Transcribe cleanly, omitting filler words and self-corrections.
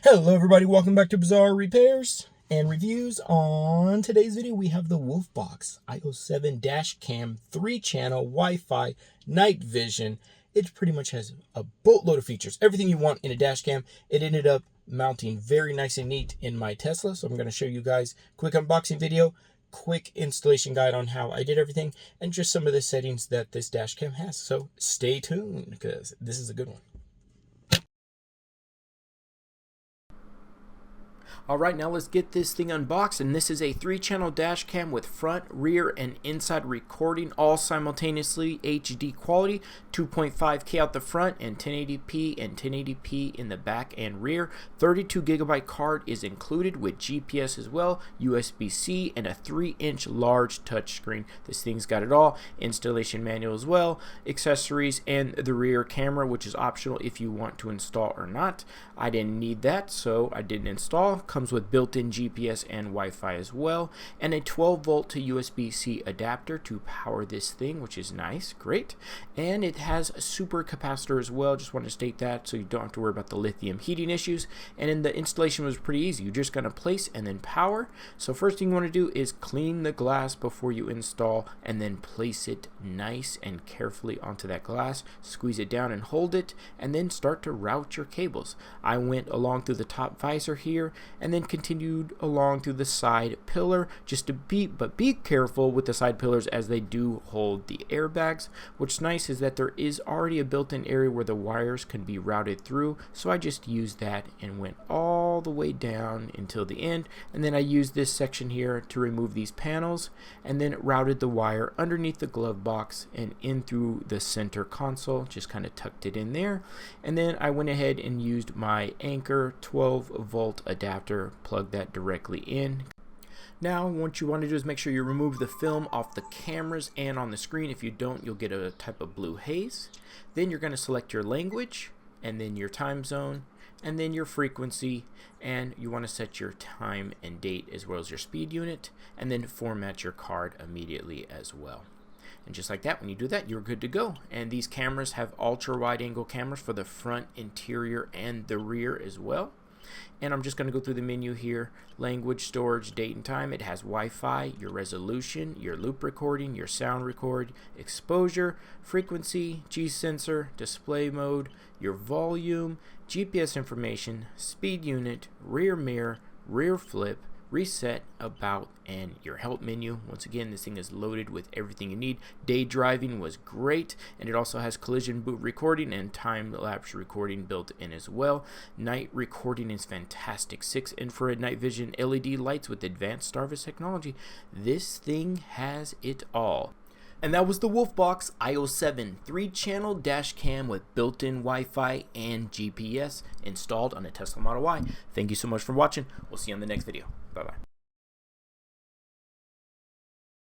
Hello everybody, welcome back to Bazzar Repairs and Reviews. On today's video we have the WOLFBOX IO7 Dashcam 3-channel Wi-Fi night vision. It pretty much has a boatload of features, everything you want in a dashcam. It ended up mounting very nice and neat in my Tesla, so I'm going to show you guys a quick unboxing video, quick installation guide on how I did everything, and just some of the settings that this dashcam has. So stay tuned because this is a good one. Alright, now let's get this thing unboxed, and this is a 3-channel dash cam with front, rear, and inside recording all simultaneously, HD quality, 2.5K out the front and 1080p and 1080p in the back and rear. 32GB card is included with GPS as well, USB-C, and a 3-inch large touchscreen. This thing's got it all. Installation manual as well, accessories, and the rear camera, which is optional if you want to install or not. I didn't need that, so I didn't install. Comes with built-in GPS and Wi-Fi as well, and a 12-volt to USB-C adapter to power this thing, which is nice, great. And it has a super capacitor as well, just want to state that so you don't have to worry about the lithium heating issues. And then the installation was pretty easy. You're just going to place and then power. So first thing you want to do is clean the glass before you install, and then place it nice and carefully onto that glass. Squeeze it down and hold it, and then start to route your cables. I went along through the top visor here, and then continued along through the side pillar, just to be careful with the side pillars as they do hold the airbags. What's nice is that there is already a built-in area where the wires can be routed through, so I just used that and went all the way down until the end, and then I used this section here to remove these panels, and then routed the wire underneath the glove box and in through the center console, just kind of tucked it in there. And then I went ahead and used my Anchor 12-volt adapter, plug that directly in. Now what you want to do is make sure you remove the film off the cameras and on the screen. If you don't, you'll get a type of blue haze. Then you're going to select your language, and then your time zone, and then your frequency, and you want to set your time and date as well as your speed unit, and then format your card immediately as well. And just like that, when you do that, you're good to go. And these cameras have ultra wide angle cameras for the front, interior, and the rear as well. And I'm just going to go through the menu here. Language, storage, date and time. It has Wi-Fi, your resolution, your loop recording, your sound record, exposure, frequency, G-sensor, display mode, your volume, GPS information, speed unit, rear mirror, rear flip, reset, about, and your help menu. Once again, this thing is loaded with everything you need. Day driving was great, and it also has collision boot recording and time-lapse recording built in as well. Night recording is fantastic. 6 infrared night vision LED lights with advanced Starvis technology. This thing has it all. And that was the WOLFBOX IO7 3-channel dash cam with built-in Wi-Fi and GPS installed on a Tesla Model Y. Thank you so much for watching. We'll see you on the next video. Bye-bye.